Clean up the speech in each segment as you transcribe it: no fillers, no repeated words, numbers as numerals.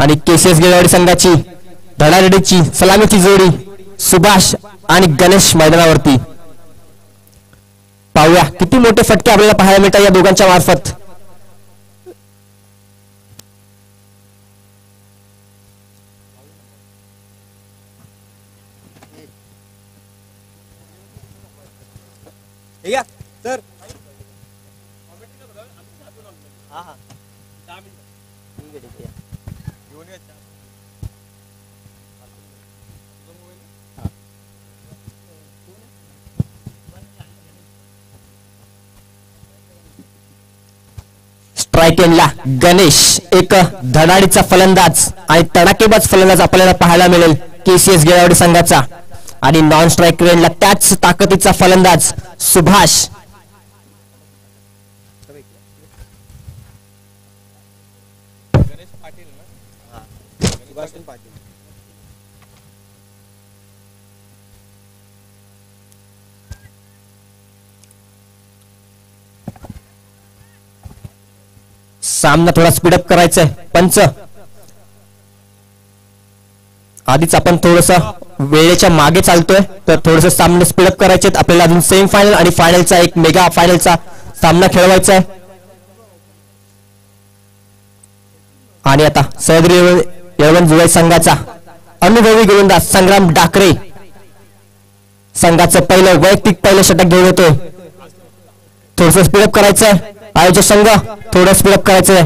आणि केसीएस गेवाडी संघाची धडाधडीची सलामीची जोडी सुभाष आणि गणेश मैदानावरती. पाहूया किती मोठे फटके आपल्याला पाहायला मिळतात या दोघांच्या मार्फत. सर स्ट्राइक एंडला गणेश एक धडाडीचा फलंदाज आणि तडाखेबाज फलंदाज आपल्याला पाहायला मिळेल केसीएस गेवाडी संघाचा. आणि नॉन स्ट्राइक एंडला त्याच ताकदीचा फलंदाज सुभाष. सामना थोडा स्पीडअप करायचा आहे. पंच आधीच आपण थोडस वेळेच्या मागे चालतोय तर थोडस सामने स्पीडअप करायचे आपल्याला. अजून सेमी फायनल आणि फायनलचा एक मेगा फायनलचा सामना खेळवायचा आहे. आणि आता सह्याद्री येळवण जुळे संघाचा अनुभवी गोलंदाज संग्राम डाकरे संघाचं वैयक्तिक पहिलं षटक घेऊन येतोय. थोडस स्पीडअप करायचंय. आयोजक संघ थोडं स्पीडअप करायचंय.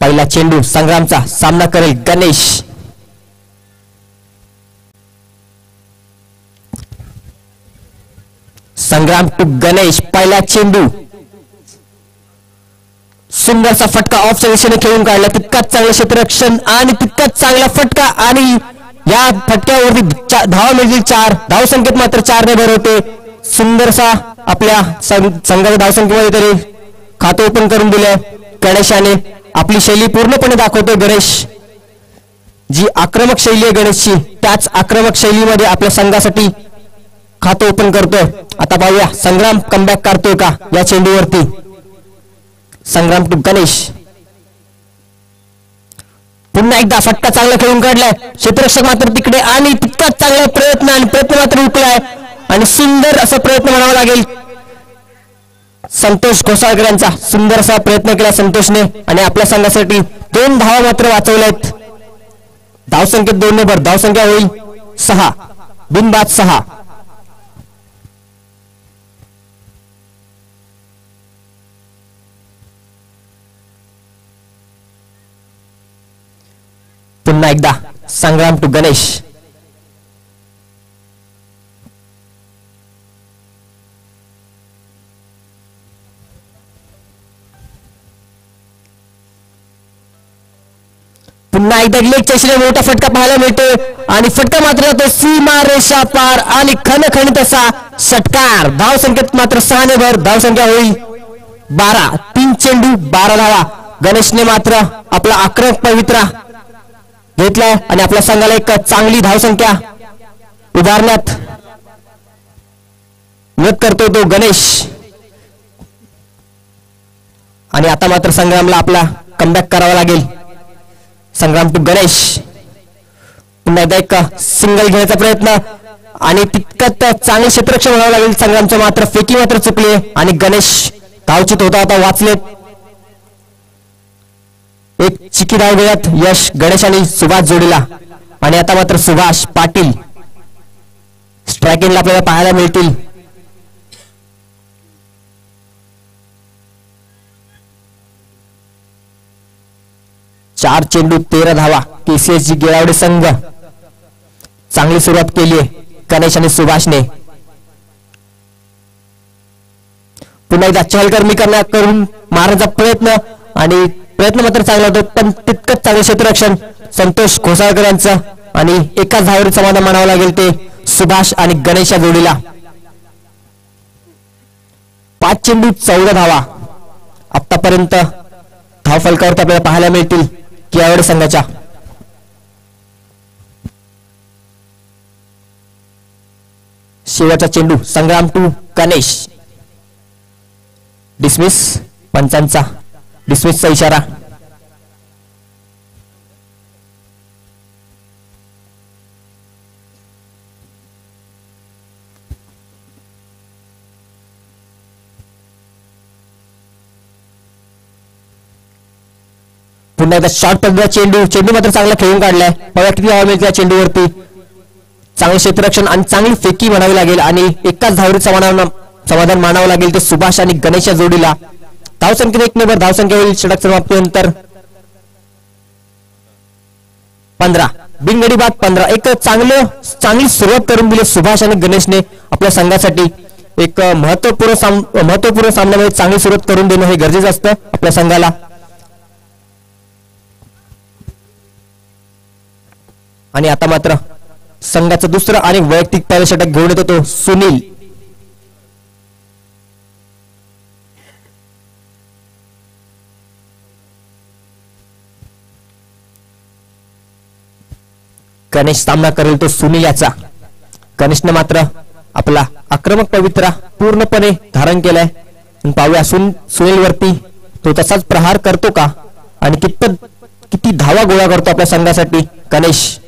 पहिला चेंडू संग्रामचा सामना करेल गणेश. संग्राम टू गणेश. पहिला चेंडू सुंदरसा फटका ऑफच्या दिशेने खेळून काढला. तितकाच चांगलं क्षेत्ररक्षण आणि तितकाच चांगला फटका आणि या फटक्यावरती धावा मिळतील 4. धावसंख्येत मात्र 4 ने भर होते. सुंदरसा आपल्या संघाच्या धावसंख्येमध्ये तरी खातं ओपन करून दिलंय गणेशाने. आपली शैली पूर्णपणे दाखवतोय गणेश. जी आक्रमक शैली आहे गणेशची त्याच आक्रमक शैलीमध्ये आपल्या संघासाठी खातं ओपन करतोय. आता पाहूया संग्राम कमबॅक करतोय का या चेंडूवरती. संग्राम टू गणेश. पुन्हा एकदा फटका चांगला खेळून काढलाय. क्षेत्ररक्षक मात्र तिकडे आणि तितकाच चांगला प्रयत्न मात्र हुकलाय आणि सुंदर असा प्रयत्न म्हणावा लागेल संतोष घोसाळकर यांचा. सुंदर असा प्रयत्न केला संतोषने आणि आपल्या संघासाठी 2 धावा मात्र वाचवल्यात. धावसंख्येत 2 ने भर. धावसंख्या होईल 6. बिनबाद 6. पुन्हा एकदा संग्राम टू गणेश. पुन्हा एकदा लेगच्या दिशेने मोठा फटका पाहायला मिळतोय आणि फटका मात्र तो सीमा रेषा पार आणि खणखणीत असा षटकार. धावसंख्येत मात्र 6 ने भर. धावसंख्या होईल 12. 3 चेंडू 12 धावा. गणेशने मात्र आपला आक्रमक पवित्रा घेतलाय आणि आपल्या संघाला एक चांगली धावसंख्या उभारण्यात मदत करतोय तो गणेश. आणि आता मात्र संग्रामला आपला कमबॅक करावा लागेल. संग्राम टू गणेश. पुन्हा एकदा एक सिंगल घेण्याचा प्रयत्न आणि तितकंच चांगलं क्षेत्ररक्षण म्हणावं लागेल संग्रामचं. मात्र फेकी मात्र चुकली आणि गणेश धावचित होता आता वाचलेत. एक चिकी धाव घेण्यात यश गणेश आणि सुभाष जोडीला. आणि आता मात्र सुभाष पाटील स्ट्राइक एंडला आपल्याला पाहायला मिळतील. चार चेंडू 13 धावा. केसीएस गेवाडी संघ चांगली सुरुवात केली आहे गणेश आणि सुभाषने. पुन्हा एकदा चहलकर्मी करून मारण्याचा प्रयत्न आणि प्रयत्न मात्र चांगला होतो पण तितकंच चांगलं क्षेत्ररक्षण संतोष घोसाळकर यांचं आणि एकाच धावेवर समाधान मानावं लागेल ते सुभाष आणि गणेश या जोडीला. 5 चेंडू 14 धावा आतापर्यंत धाव फलकावरती आपल्याला पाहायला मिळतील गेवाडी संघाच्या. शेवटचा चेंडू संग्राम टू गणेश. डिसमिस, पंचांचा डिसमिसचा इशारा. पुन्हा एकदा शॉर्ट पद्धतीचा चेंडू मात्र चांगला खेळून काढलाय. बघा किती हवा मिळते या चेंडूवरती. चांगलं क्षेत्ररक्षण आणि चांगली फेकी म्हणावी लागेल आणि एकाच धावरीत समाधान मानावं लागेल ते सुभाष आणि गणेशच्या जोडीला. धावसंख्येत 1 नंबर धावसंख्या होईल षटक समाप्तीनंतर 15. बिनगडी बाद 15. एक चांगली सुरुवात करून दिली सुभाष आणि गणेशने आपल्या संघासाठी. एक महत्वपूर्ण सामन्यामध्ये चांगली सुरुवात करून देणं हे गरजेचं असतं आपल्या संघाला. आणि आता मात्र संघाचं दुसरं आणि वैयक्तिक पहिलं षटक घेऊन येतो तो सुनील. गणेश सामना करेल तो सुनील याचा. गणेशने मात्र आपला आक्रमक पवित्रा पूर्णपणे धारण केलाय. पाहूया सुनील वरती तो तसाच प्रहार करतो का आणि किती धावा गोळा करतो आपल्या संघासाठी गणेश.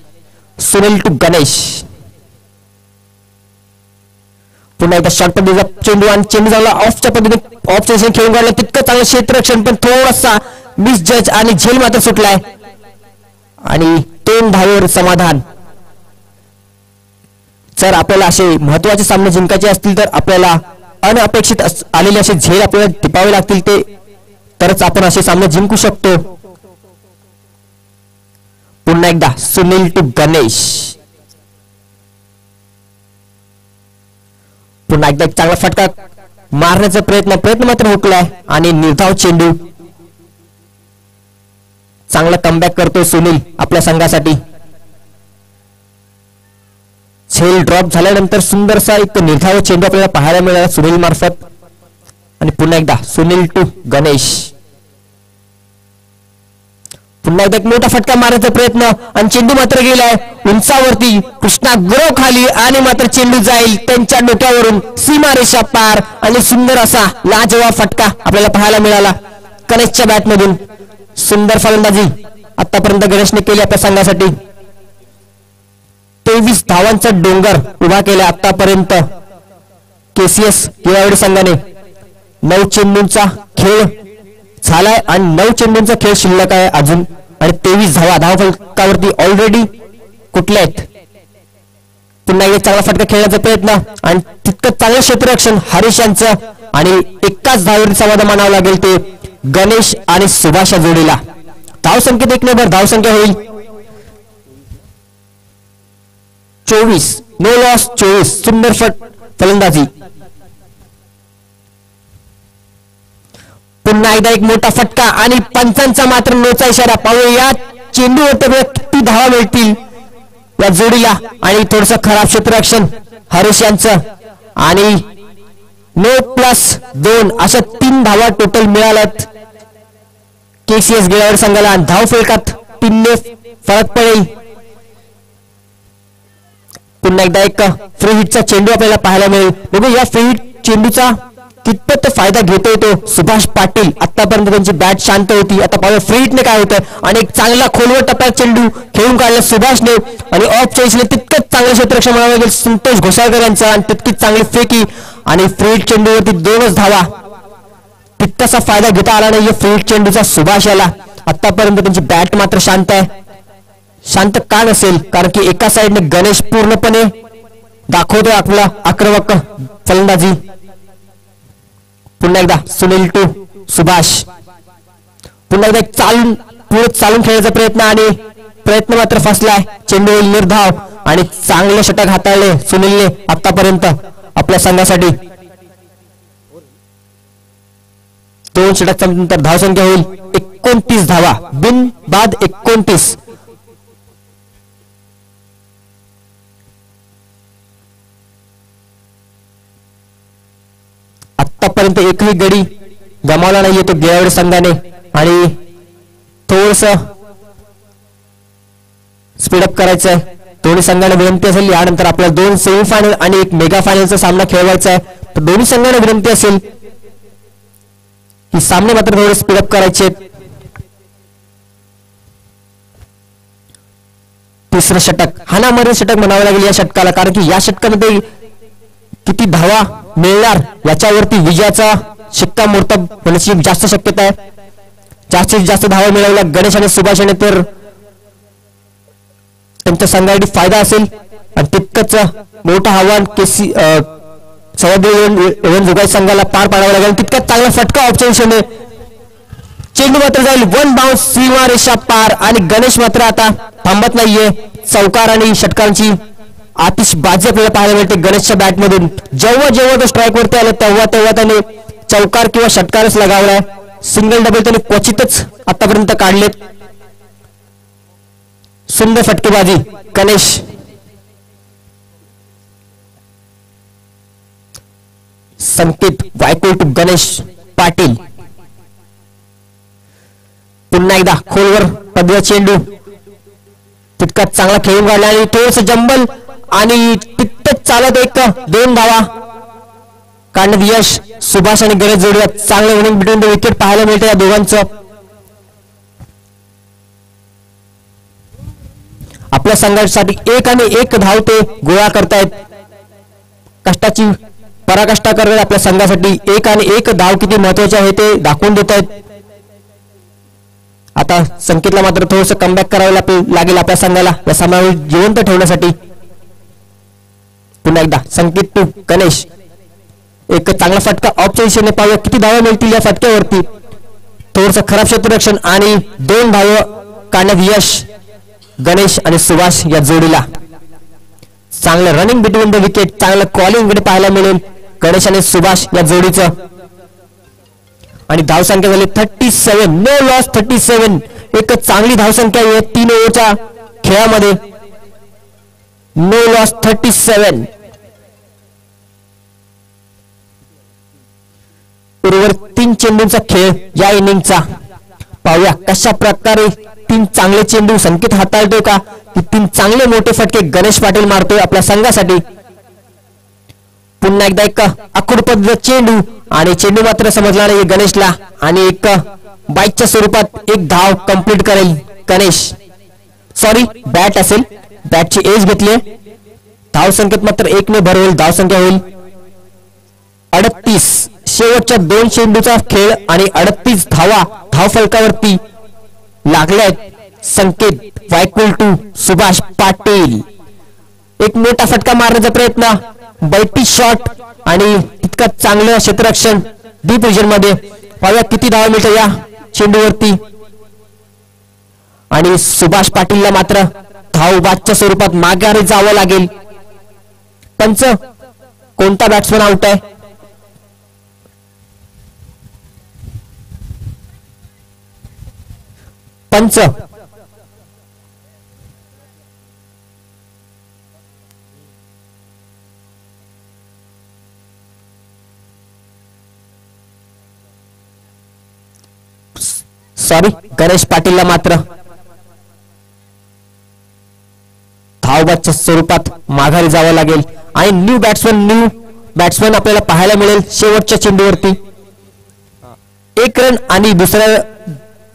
सुनील टू गणेश. पुन्हा एकदा शॉर्ट पद्धतीचा चेंडू आणि चेंडू चांगला ऑफच्या पद्धतीने ऑफ सेशन खेळून काढला. तितकं चांगलं क्षेत्ररक्षण पण थोडासा मिस जज आणि झेल मात्र सुटलाय आणि 3 धावेवर समाधान. जर आपल्याला असे महत्वाचे सामने जिंकायचे असतील तर आपल्याला अनअपेक्षित आलेले असे झेल आपल्याला टिपावे लागतील तरच आपण असे सामने जिंकू शकतो. पुन्हा एकदा सुनील टू गणेश. पुन्हा एकदा एक चांगला फटका मारण्याचा प्रयत्न मात्र हुकलाय आणि निर्धाव चेंडू. चांगला कमबॅक करतो सुनील आपल्या संघासाठी. झेल ड्रॉप झाल्यानंतर सुंदरसा एक निर्धाव चेंडू आपल्याला पाहायला मिळाला सुनील मार्फत. आणि पुन्हा एकदा सुनील टू गणेश. पुन्हा एकदा एक मोठा फटका मारण्याचा प्रयत्न आणि चेंडू मात्र गेलाय उंचावरती कृष्णा ग्रो खाली आणि मात्र चेंडू जाईल त्यांच्या डोक्यावरून सीमारेषा पार. आणि सुंदर असा लाजवाब फटका आपल्याला पाहायला मिळाला गणेशच्या बॅटमधून. सुंदर फलंदाजी आतापर्यंत गणेशने केली आपल्या संघासाठी. 23 धावांचा डोंगर उभा केला आतापर्यंत केसीएस गिरावडी संघाने. 9 चेंडूंचा खेळ झालाय आणि 9 चेंडूंचा खेळ शिल्लक आहे अजून. आणि 23 धावफलकावरती ऑलरेडी कुठल्या आहेत. पुन्हा एक चांगला फटका खेळण्याचा प्रयत्न आणि तितकं चांगलं क्षेत्ररक्षण हरीश यांचं आणि एकाच धावेवरती समाधान मानावं लागेल ते गणेश आणि सुभाषच्या जोडीला. धावसंख्येत 1 नंबर धावसंख्या होईल 24. No loss 24. सुंदर फलंदाजी. पुन्हा एकदा एक मोठा फटका आणि पंचांचा मात्र नोचा इशारा. पाहूया चेंडूवर किती धावा मिळतील या जोडीला. आणि थोडस खराब क्षेत्ररक्षण हरीश यांचं आणि 9+2 अशा 3 धावा टोटल मिळाल्यात केसीएस गिरावडी संघाला. धाव फलकात 3 ने फरक पडेल. पुन्हा एकदा एक फ्री हिटचा चेंडू आपल्याला पाहायला मिळेल. बघू या फ्री हिट चेंडूचा कितपत फायदा घेतोय तो सुभाष पाटील. आतापर्यंत त्यांची बॅट शांत होती. आता पाहूया फ्री हिटने काय होतं. आणि एक चांगला खोलवर टप्प्यात चेंडू खेळून काढला सुभाषने आणि ऑफ चॉईसने तितकंच चांगलं क्षेत्ररक्षण म्हणावं लागेल संतोष घोसाळकर यांचा. आणि तितकीच चांगली फेकी आणि फ्री हिट चेंडूवरती 2च धावा. तितकासा फायदा घेता आला नाही फ्री हिट चेंडूचा सुभाष याला. आतापर्यंत त्यांची बॅट मात्र शांत आहे. शांत का नसेल कारण की एका साइडने गणेश पूर्णपणे दाखवतोय आपला आक्रमक फलंदाजी. पुन्हा एकदा सुनील टू सुभाष. पुन्हा एकदा पुढे चालून खेळण्याचा प्रयत्न आणि प्रयत्न मात्र फसलाय. चेंडू निर्धाव आणि चांगले षटक हाताळले सुनीलने आतापर्यंत आपल्या संघासाठी. 2 षटकांच्या नंतर धावसंख्या होईल 29 धावा. बिन बाद 29. आतापर्यंत एकही गडी गमावला नाहीये तो गिरावडी संघाने. आणि थोडस स्पीडअप करायचंय दोन्ही संघाने विनंती असेल. यानंतर आपल्याला 2 सेमीफायनल आणि 1 मेगा फायनलचा सामना खेळवायचा आहे. तर दोन्ही संघाने विनंती असेल ही सामने मात्र थोडे स्पीडअप करायचे. तिसरं षटक हाणामारी षटक म्हणावं लागेल या षटकाला, कारण की या षटकामध्ये किती धावा मिळणार याच्यावरती विजयाचा शिक्कामोर्तब होण्याची जास्त शक्यता आहे. जास्तीत जास्त धावा मिळवल्या गणेश आणि सुभाष याने तर त्यांच्या संघासाठी फायदा असेल. आणि तितकंच मोठं आव्हान जोगाई संघाला पार पाडावं लागेल. तितक्यात चांगला फटका ऑप्शन चेंडू मात्र जाईल वन बाउन्स सीमारेषा पार. आणि गणेश मात्र आता थांबत नाहीये. चौकार आणि षटकांची आतिषबाजी आपल्याला पाहायला मिळते गणेशच्या बॅटमधून. जेव्हा जेव्हा तो स्ट्राईक वरती आला तेव्हा त्याने चौकार किंवा षटकारच लगावलाय. सिंगल डबल त्याने क्वचितच आतापर्यंत काढलेत. सुंदर फटकेबाजी गणेश. संकेत वायकुळ टू गणेश पाटील. पुन्हा एकदा खोलवर पदव्या चेंडू तितका चांगला खेळून काढला आणि थोडस जंबल आणि तितकंच चालत एक 2 धावा काढण्यात यश. सुभाष आणि गणेश जोडीला चांगलं रनिंग बिटवीन द विकेट पाहायला मिळतं या दोघांचं. आपल्या संघासाठी 1 आणि 1 धाव ते गोळा करतायत. कष्टाची पराकाष्ठा करत आपल्या संघासाठी 1 आणि 1 धाव किती महत्वाचे आहे ते दाखवून देत आहेत. आता संकेतला मात्र थोडंसं कमबॅक करावं लागेल आपल्या संघाला या सामन्यावर जिवंत ठेवण्यासाठी. पुन्हा एकदा संकेत टू गणेश. एक चांगला फटका ऑफच्या दिशेने पाहूया किती धावा मिळतील या फटक्यावरती. थोडंसं खराब क्षेत्ररक्षण आणि 2 धावा काढण्यात यश गणेश आणि सुभाष या जोडीला. चांगलं रनिंग बिटवीन द विकेट, चांगलं कॉलिंग कडे पाहायला मिळेल गणेश आणि सुभाष या जोडीचं. आणि धावसंख्या झाली 37. No loss 37. एक चांगली धावसंख्या आहे 3 ओव्हरच्या खेळामध्ये. No loss 37. बरोबर 3 चेंडूंचा खेळ या इनिंगचा. पाहूया कशा प्रकारे 3 चांगले चेंडू संकेत हाताळतोय का, की 3 चांगले मोठे फटके गणेश पाटील मारतोय आपल्या संघासाठी. पुन्हा एकदा एक आखूड पद्धत चेंडू आणि चेंडू मात्र समजला नाही गणेशला. आणि एक बाईकच्या स्वरूपात 1 धाव कंप्लीट करेल गणेश. सॉरी बॅट असेल, बॅटची एज घेतली. धाव संख्येत मात्र 1 ने भर होईल. धाव संख्या होईल 38. शेवटच्या 2 चेंडूचा खेळ आणि 38 धावा धावफलकावरती लागल्यात संकेत वायकुळ टू सुभाष पाटील. एक मोठा फटका मारण्याचा प्रयत्न, बैठी शॉट आणि तितका चांगलं क्षेत्ररक्षण डीप रिजन मध्ये. पाहूया किती धावा मिळतात या चेंडूवरती. आणि सुभाष पाटीलला मात्र धाव बादच्या स्वरूपात माघारी जावं लागेल. पंच कोणता बॅट्समन आउट आहे? पंच सॉरी गणेश पाटीलला मात्र धावबादच्या स्वरूपात माघारी जावं लागेल. आणि न्यू बॅट्समन आपल्याला पाहायला मिळेल शेवटच्या चेंडूवरती. 1 रन आणि दुसऱ्या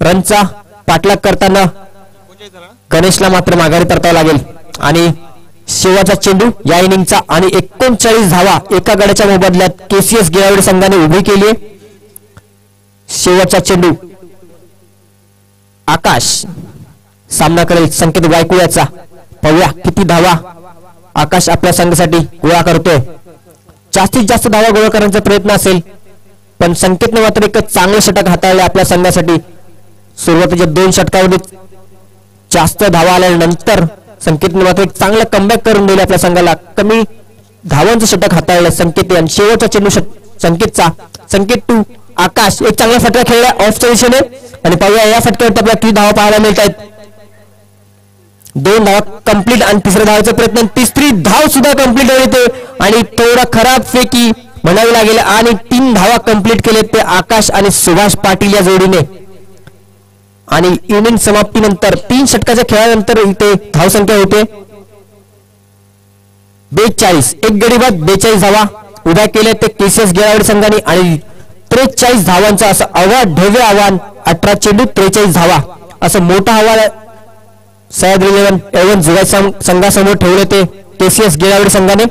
रनचा पाठलाग करताना गणेशला मात्र माघारी परतावं लागेल. आणि शेवटचा चेंडू या इनिंगचा आणि 39 धावा एका गड्याच्या मोबदल्यात केसीएस गिरावडे संघाने उभी केली. शेवटचा चेंडू आकाश सामना करेल संकेत वायकुळ याचा. पाहूया किती धावा आकाश आपल्या संघासाठी गोळा करतोय. जास्तीत जास्त धावा गोळा करण्याचा प्रयत्न असेल, पण संकेतने मात्र एक चांगले षटक हाताळले आपल्या संघासाठी. सुरुवातीच्या 2 षटकामध्ये जास्त धावा आल्यानंतर संकेतने मात्र एक चांगला कमबॅक करून दिले आपल्या संघाला. कमी धावांचं षटक हाताळलं संकेत. आणि शेवटचा चेंडू संकेतचा. संकेत टू आकाश. एक चांगला फटका खेळला ऑफच्या दिशेने. आणि पाहूया या फटक्यावरती आपल्याला किती धावा पाहायला मिळत आहेत. 2 धावा कंप्लीट आणि 3ऱ्या धावाचा प्रयत्न. 3री धाव सुद्धा कंप्लीट होते आणि थोडा खराब फेकी म्हणावी लागेल. आणि 3 धावा कंप्लीट केले ते आकाश आणि सुभाष पाटील या जोडीने. आणि इनिंग समाप्तीनंतर 3 षटकाच्या खेळानंतर इथे धावसंख्या होते 42. एक गडी बाद 42 धावा उभ्या केल्या ते केसीएस गिरावडे संघाने. आणि 43 धावांचं असं अवाढव्य आव्हान, 18 चेंडू 43 धावा असं मोठं आव्हान सह्याद्री 11 जुगाई संघासमोर ठेवले ते केसीएस गेलावडी संघाने.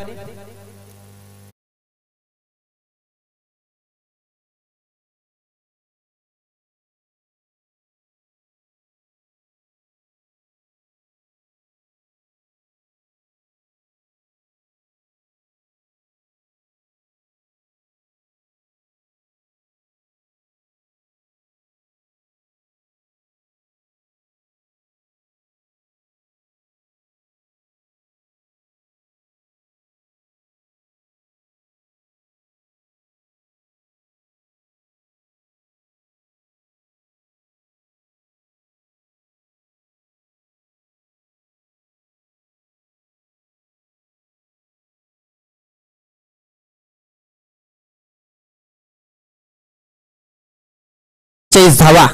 धावा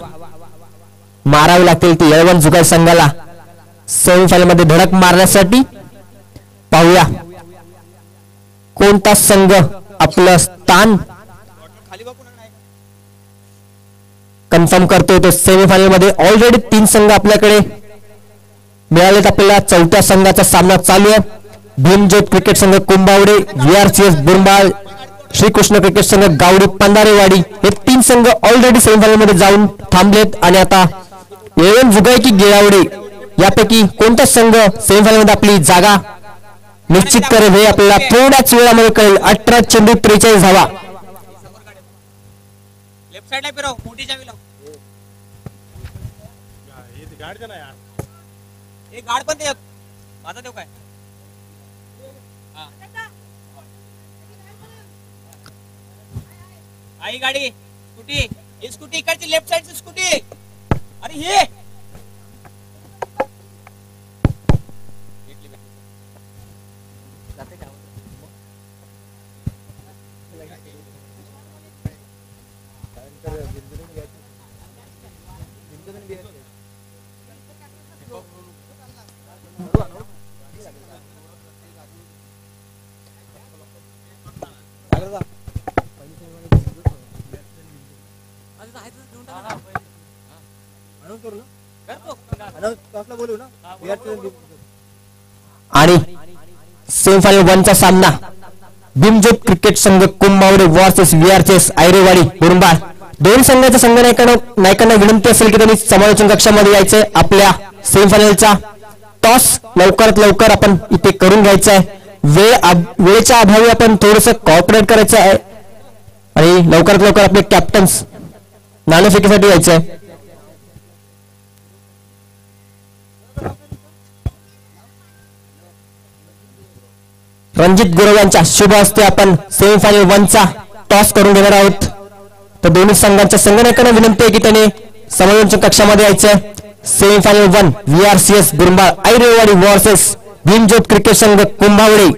मारावे लागतील ती 11 जुगाई संघाला सेमीफायनल मध्ये धडक मारण्यासाठी. पाहूया कोणता संघ आपलं स्थान कन्फर्म करतोय तो सेमीफायनल मध्ये. ऑलरेडी 3 संघ आपल्याकडे मिळालेत. आपल्याला 4थ्या संघाचा सामना चालू आहे. भीमज्योत क्रिकेट संघ कुंभावडे, VRCS बुरंबाळ, श्रीकृष्ण क्रिकेट संघ गावडी पंधारेवाडी हे 3 संघ ऑलरेडी सेमीफायनल मध्ये जाऊन थांबलेत. आणि आता 11 जुगाई की गेलावडी यापैकी कोणता संघ सेमीफायनल मध्ये आपली जागा निश्चित करेल हे आपल्याला थोड्याच वेळामध्ये कळेल. 18 चेंडू 43 धावा. आई गाडी स्कूटी, ही स्कूटी इकडची लेफ्ट साइडची स्कूटी. अरे हे आणि सेमीफायनल 1 चा सामना भीमज्योत क्रिकेट संघ कुंभावडे वर्सेस VRCS ऐरेवाडी बुरंबाळ. दोन संघाच्या संघ नायकांना विनंती असेल की त्यांनी समालोचन कक्षामध्ये यायचंय. आपल्या सेमीफायनलचा टॉस लवकरात लवकर आपण इथे करून घ्यायचा आहे. वेळेच्या अभावी आपण थोडस कॉपरेट करायचं आहे आणि लवकरात लवकर आपले कॅप्टन्स नाणेफेकीसाठी यायचंय. रणजित गुरव यांच्या शुभ हस्ते आपण सेमीफायनल 1 चा टॉस करून घेणार आहोत. तर दोन्ही संघांच्या संघनायकांना विनंती आहे की त्यांनी समालोचन कक्षामध्ये यायचंय. Semifinal 1 VRCS Burambal Airewadi versus Bhimjyot cricket संघ कुंभावडे.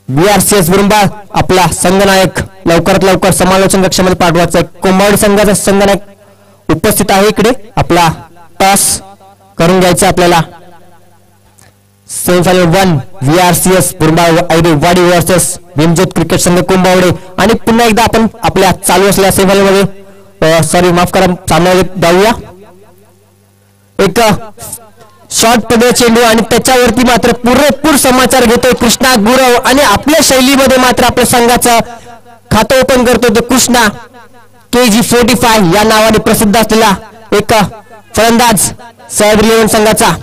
VRCS बुरंबाळ आपला संघनायक लवकरात लवकर समालोचन कक्षामध्ये पाठवायचा आहे. कुंभावडे संघाचा संघनायक उपस्थित आहे इकडे. आपला टॉस करून घ्यायचा आपल्याला. Semifinal 1 VRCS Burambal Airewadi versus Bhimjyot cricket संघ कुंभावडे. आणि पुन्हा एकदा आपण आपल्या चालू असलेल्या सेमीफायनल मध्ये सॉरी माफ करा सामन्यामध्ये जाऊया. एक शॉर्ट पदे चेंडू आणि त्याच्यावरती मात्र पुरेपूर समाचार घेतोय कृष्णा गुरव आणि आपल्या शैलीमध्ये मात्र आपल्या संघाचं खातं ओपन करतोय तो कृष्णा. KG45 या नावाने प्रसिद्ध असलेला एक फलंदाज सह्याद्री 11 संघाचा.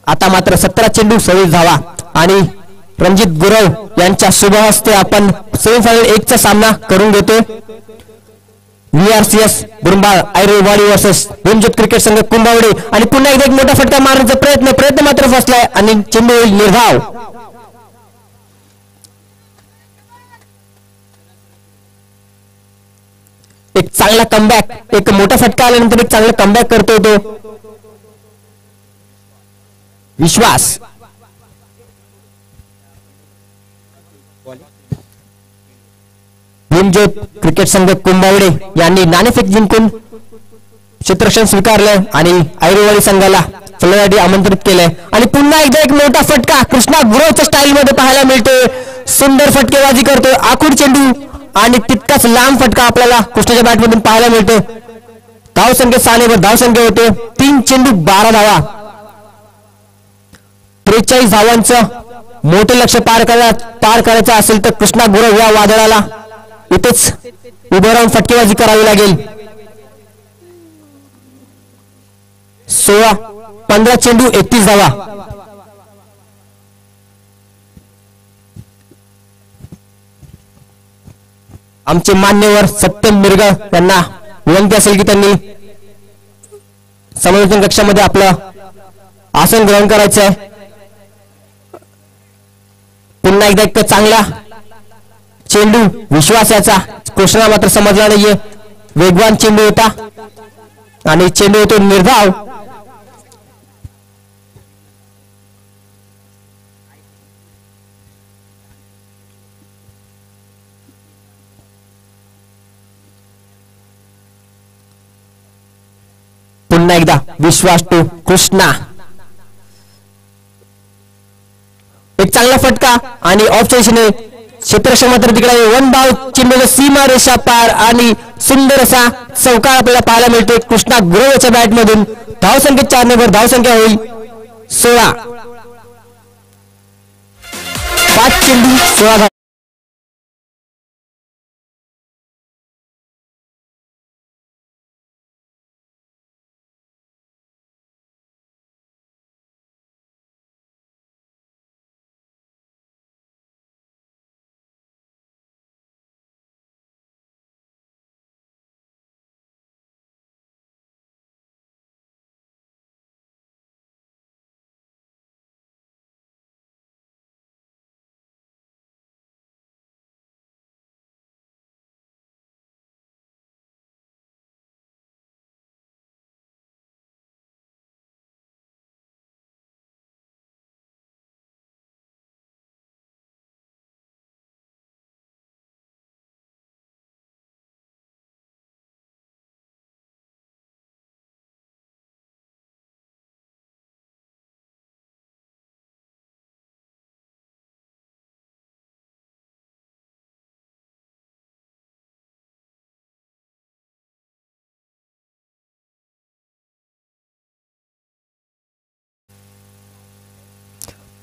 आता मात्र 17 चेंडू 26 धावा. आणि रणजित गुरव यांच्या शुभ हस्ते आपण सेमीफायनल 1 चा सामना करून घेतोय. VRCS Burambal Airewadi versus Bhimjyot cricket संघ कुंभावडे. आणि पुन्हा एकदा एक मोठा फटका मारण्याचा प्रयत्न मात्र फसलाय आणि चेंडू होईल निर्धाव. एक चांगला कमबॅक, एक मोठा फटका आल्यानंतर एक चांगला कमबॅक करतोय तो विश्वास. भीमज्योत क्रिकेट संघ कुंभवडे यांनी नाणेफेक जिंकून क्षेत्ररक्षण स्वीकारलं आणि ऐरोवाडी संघाला फलंदाजी आमंत्रित केलंय. आणि पुन्हा एकदा एक मोठा फटका कृष्णा गुरवच्या स्टाईल मध्ये पाहायला मिळतोय. सुंदर फटकेबाजी करतोय. आखूड चेंडू आणि तितकाच लांब फटका आपल्याला कृष्णाच्या बॅट मधून पाहायला मिळतो. धावसंख्येत 6 धावसंख्या होते. 3 चेंडू 12 धावा. 43 धावांचं मोठे लक्ष पार करायचं असेल तर कृष्णा गुरव या वादळाला इथेच उभं राहून फटकेबाजी करावी लागेल. 15 चेंडू 31 धावा. आमचे मान्यवर सत्यम मिरगा यांना विनंती असेल की त्यांनी समालोचन कक्षामध्ये आपलं आसन ग्रहण करायचं आहे. पुन्हा एकदा एक चांगला चेंडू विश्वासाचा. कृष्णा मात्र समजला नाहीये. वेगवान चेंडू होता आणि चेंडू होतो निर्धाव. पुन्हा एकदा विश्वास टू कृष्णा. एक चांगला फटका आणि ऑफच्या दिशेने क्षेत्ररक्षण मात्र तिकडे 1 धाव. चेंडूच्या सीमा रेषा पार आणि सुंदर असा चौकार आपल्याला पाहायला मिळतो कृष्णा गुरवच्या बॅट मधून. धावसंख्येत 4 धावसंख्या होईल 16. 5 चेंडू 16 धावा.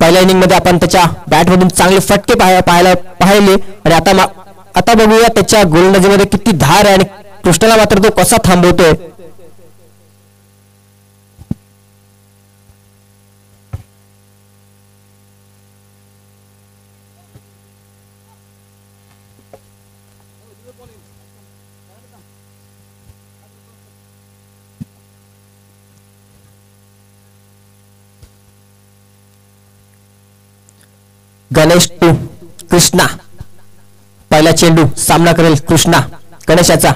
पहिल्या इनिंग मध्ये आपण त्याच्या बॅट मधून चांगले फटके पाहिले आणि आता बघूया त्याच्या गोलंदाजीमध्ये किती धार आहे आणि कृष्णाला मात्र तो कसा थांबवतोय. गणेश टू कृष्णा. पहिला चेंडू सामना करेल कृष्णा गणेशाचा.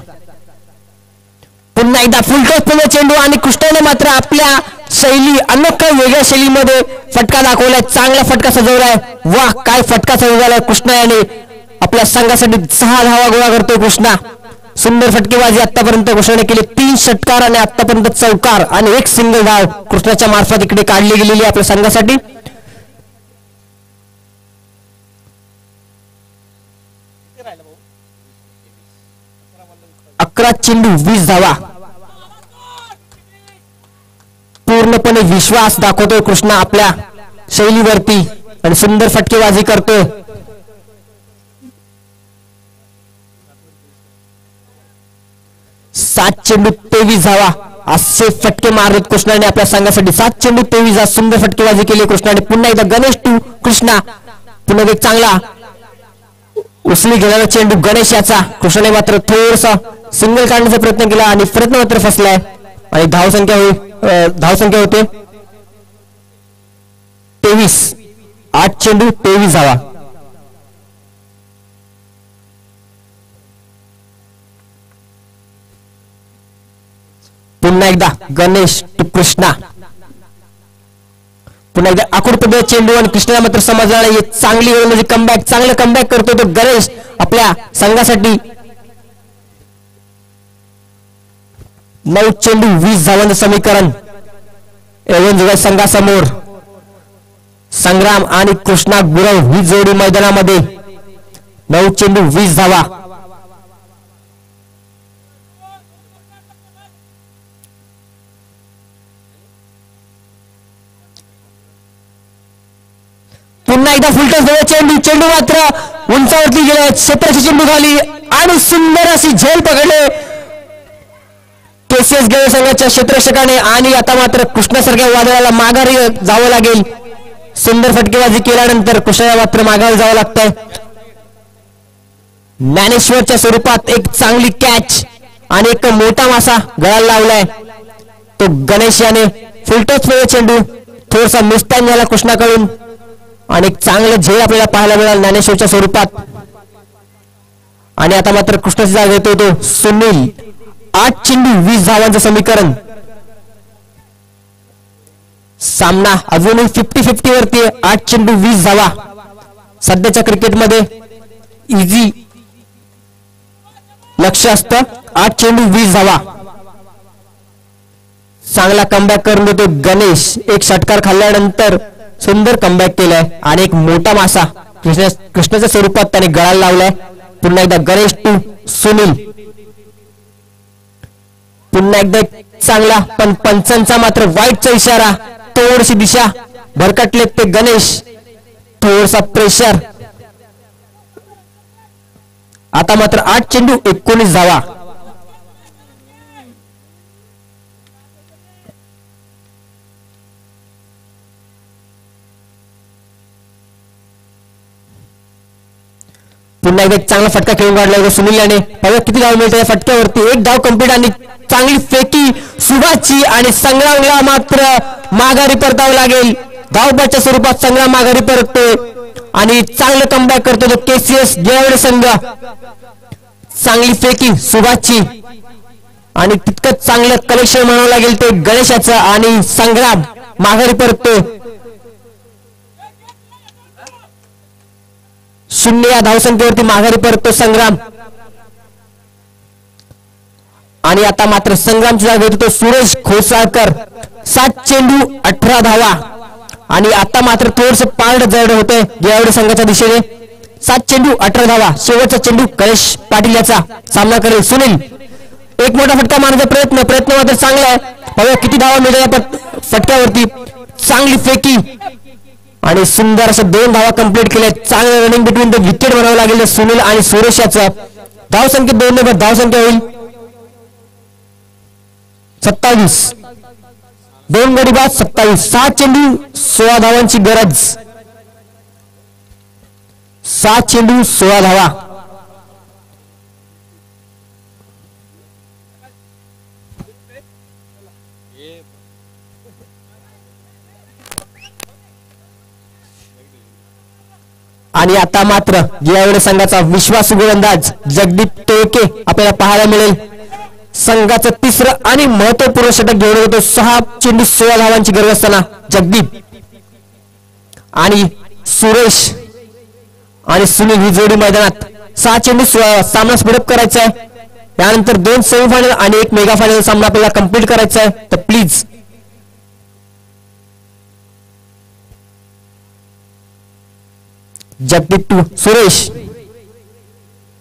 पुन्हा एकदा फुलटॉस पुन्हा चेंडू आणि कृष्णाने मात्र आपल्या शैली अनोख्या वेगळ्या शैलीमध्ये फटका दाखवलाय. चांगला फटका सजवलाय. वाह काय फटका सजवलाय कृष्णा याने. आपल्या संघासाठी 6 धावा गोळा करतोय कृष्णा. सुंदर फटकेबाजी आतापर्यंत कृष्णाने केली. 3 षटकार आणि आतापर्यंत चौकार आणि 1 सिंगल धाव कृष्णाच्या मार्फत इकडे काढली गेलेली आपल्या संघासाठी. 11 चेंडू 20 धावा. पूर्णपणे विश्वास दाखवतोय कृष्णा आपल्या शैलीवरती आणि सुंदर फटकेबाजी करतोय. 7 चेंडू 23 धावा. असे फटके मारत कृष्णाने आपल्या संघासाठी. 7 चेंडू 23 धावा. सुंदर फटकेबाजी केली कृष्णाने. पुन्हा एकदा गणेश टू कृष्णा. पुन्हा एक चांगला उचली घेणारा चेंडू गणेश याचा. कृष्णाने मात्र थोडसा सिंगल काढण्याचा प्रयत्न केला आणि प्रयत्न मात्र फसलाय आणि धावसंख्या होते 23. 8 चेंडू 23 धावा. पुन्हा एकदा गणेश टू कृष्णा. पुन्हा एकदा आखूड पद्धत चेंडू आणि कृष्णाला मात्र समजला नाही. चांगली वेळ म्हणजे कमबॅक, चांगलं कमबॅक करतो तो गणेश आपल्या संघासाठी. 9 चेंडू 20 धावांचं समीकरण एवढं संघासमोर. संग्राम आणि कृष्णा गुरव ही जोडी मैदानामध्ये. 9 चेंडू 20 धावा. पुन्हा एकदा फुलटस चेंडू मात्र उंचावरती गेला. क्षेत्राची चेंडू खाली आणि सुंदर अशी झेल पकडले केसीएस गेले संघाच्या क्षेत्ररक्षकाने. आणि आता मात्र कृष्णासारख्या वादळाला माघारी जावं लागेल. सुंदर फटकेबाजी केल्यानंतर कृष्णाला मात्र माघारी जावं लागतंय. ज्ञानेश्वरच्या स्वरूपात एक चांगली कॅच आणि एक मोठा मासा गळाला लावलाय तो गणेश याने. फुलटस चेंडू थोडासा मिसटाईम झाला कृष्णाकडून आणि एक चांगलं झेल आपल्याला पाहायला मिळालं ज्ञानेश्वरच्या स्वरूपात. आणि आता मात्र कृष्णाची जागा येतो तो सुनील. 8 चेंडू 20 धावांचं समीकरण. सामना अजूनही 50-50 वरती. 8 चेंडू 20 धावा. सध्याच्या क्रिकेटमध्ये इझी लक्ष असतं. 8 चेंडू 20 धावा. चांगला कमबॅक करून देतो गणेश. एक षटकार खाल्ल्यानंतर सुंदर कमबॅक केलाय आणि एक मोठा मासा कृष्णाच्या स्वरूपात त्याने गळाला लावलाय. पुन्हा एकदा गणेश टू सुनील. पुन्हा एकदा चांगला पण पंचांचा मात्र वाईटचा इशारा. थोडीशी दिशा भरकटले ते गणेश. थोडासा प्रेशर. आता मात्र 8 चेंडू 19 धावा. पुन्हा एकदा चांगला फटका खेळून काढला सुनील याने. बघा किती धाव मिळते या फटक्यावरती. एक धाव कंप्लीट आणि चांगली फेकी सुभाषची आणि संग्रामला मात्र माघारी परतावं लागेल. धावबाच्या स्वरूपात संग्राम माघारी परततोय आणि चांगलं कमबॅक करतो तो केसीएस गेवडे संघ. चांगली फेकी सुभाषची आणि तितकंच चांगलं कलेक्शन म्हणावं लागेल ते गणेशाचं. आणि संग्राम माघारी परततोय. 0 या धावसंख्येवरती माघारी परततो संग्राम. आणि आता मात्र संग्रामची जागा घेतो तो सुरेश खोसाळकर. 7 चेंडू 18 धावा. आणि आता मात्र थोडस पारड जड होते गेवडे संघाच्या दिशेने. 7 चेंडू 18 धावा. शेवटचा चेंडू गणेश पाटील याचा सामना करेल सुनील. एक मोठा फटका मारण्याचा प्रयत्न मात्र चांगला आहे. बघा किती धावा मिळाल्या फटक्यावरती. चांगली फेकी आणि सुंदर अशा 2 धावा कंप्लीट केल्या. चांगलं रनिंग बिटवीन द विकेट म्हणावं लागेल सुनील आणि सुरेश याचं. धावसंख्या 2 ने धावसंख्या होईल 27. 2 गडी बाद 27. 6 चेंडू 16 धावांची गरज. 7 चेंडू 16 धावा. आणि आता मात्र गेवडे संघाचा विश्वासू गोलंदाज जगदीप टोळके आपल्याला पाहायला मिळेल. संघाचं 3रं आणि महत्वपूर्ण षटक घेऊन येतो. 6 चेंडू 16 धावांची गरज असताना जगदीप आणि सुरेश आणि सुनील ही जोडी मैदानात. 6 चेंडू सामना स्पीडअप करायचा आहे. त्यानंतर 2 सेमीफायनल आणि 1 मेगा फायनल सामना आपल्याला कंप्लीट करायचा आहे. तर प्लीज 2 सुरेश.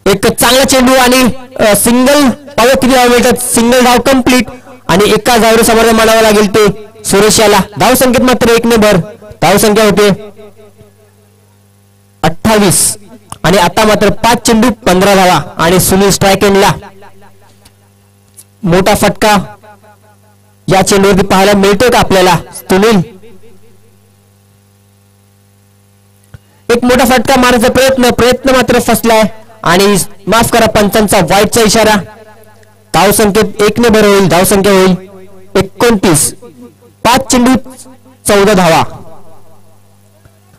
एक चांगला चेंडू आणि सिंगल धाव. किती धाव मिळतात. सिंगल धाव कंप्लीट आणि एका धावरे समोर मानावं लागेल ते सुरेश याला. धावसंख्येत मात्र 1 ने भर. धावसंख्या होते 28. आणि आता मात्र 5 चेंडू 15 धावा. आणि सुनील स्ट्राईक एंडला. मोठा फटका या चेंडूवरती पाहायला मिळतोय का आपल्याला. सुनील एक मोठा फटका मारण्याचा प्रयत्न मात्र फसलाय. आणि माफ करा पंचांचा वाईटचा इशारा. धावसंख्येत 1 ने भर होईल. धावसंख्या होईल 29. 5 चेंडू 14 धावा.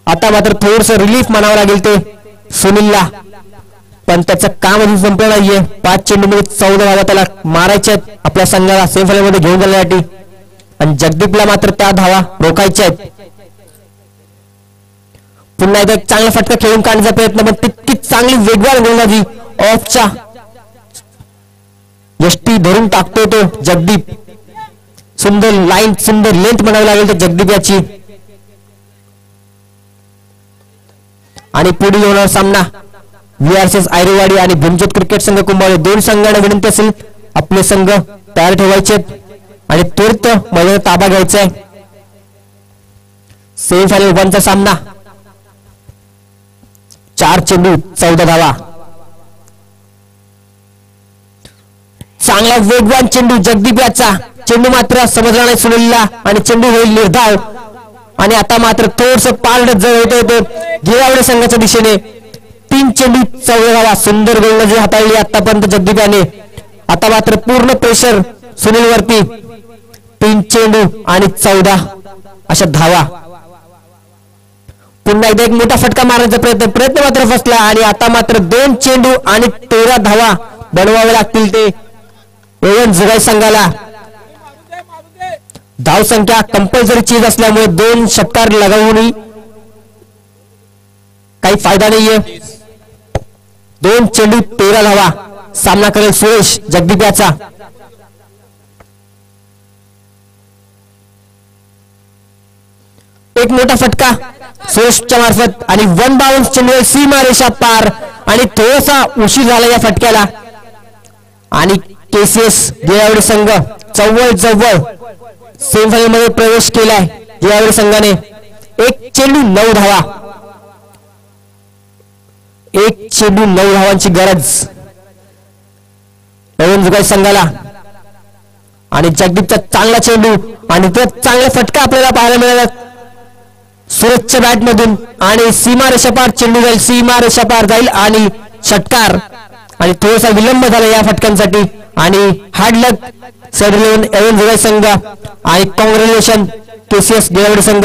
आता मात्र थोडस रिलीफ म्हणावं लागेल ते सुनीलला. पण त्याचं काम अजून संपलं नाहीये. 5 चेंडू मध्ये 14 धावा त्याला मारायच्या आहेत आपल्या संघाला सेमीफायनल मध्ये घेऊन जाण्यासाठी. आणि जगदीपला मात्र त्या धावा रोखायच्या आहेत. पुन्हा एकदा एक चांगला फटका खेळून काढण्याचा प्रयत्न, पण तितकीच चांगली वेगवान गोलंदाजी ऑफच्या यष्टी धरून टाकतोय तो जगदीप. सुंदर लाईन, सुंदर लेंथ म्हणावी लागेल तर जगदीप याची. आणि पुढील होणार सामना VRCS आयरेवाडी आणि भीमज्योत क्रिकेट संघ कुंभावली. दोन संघांना विनंती असेल आपले संघ तयार ठेवायचे आणि त्वरित मैदानात ताबा घ्यायचा आहे. सेमीफायनल 1चा सामना. 4 चेंडू 14 धावा. चांगला वेगवान चेंडू जगदीप याचा. चेंडू मात्र समजला नाही सुनीलला आणि चेंडू होईल निर्धाव. आणि आता मात्र थोडस पारड जवळ येते गिरावडे संघाच्या दिशेने. 3 चेंडू 14 धावा. सुंदर गोलंदाजी हाताळली आतापर्यंत जगदीप याने. आता मात्र पूर्ण प्रेशर सुनील वरती. 3 चेंडू आणि 14 अशा धावा. पुन्हा एकदा एक मोठा फटका मारण्याचा प्रयत्न मात्र फसला आणि आता मात्र 2 चेंडू आणि 13 धावा बनवावे लागतील ते एवन जुगाई संघाला. धाव संख्या कंपल्सरी चीज असल्यामुळे 2 षटकार लगावूनही काही फायदा नाहीये. 2 चेंडू 13 धावा. सामना करेल सुरेश जगदीप याचा. एक मोठा फटका सुरेशच्या मार्फत आणि 1 बाउन्स चेंडू सीमा रेषा पार आणि थोडासा उशीर झाला या फटक्याला. आणि KCS गिरावडे संघ जवळ सेमीफायनल मध्ये प्रवेश केलाय गिरावडे संघाने. 1 चेंडू 9 धावा. 1 चेंडू 9 धावांची गरज एवन जुगाई संघाला. आणि जगदीपचा चांगला चेंडू आणि तो चांगला फटका आपल्याला पाहायला मिळाला सुरेशच्या बॅट मधून. आणि सीमा रेषापार चेंडू जाईल, सीमा रेषापार जाईल आणि षटकार. आणि थोडासा विलंब झाला या फटक्यांसाठी आणि हार्ड लक सेड 11 एवन जुगाई संघ आणि कॉंग्रॅच्युलेशन KCS गिरावडे संघ.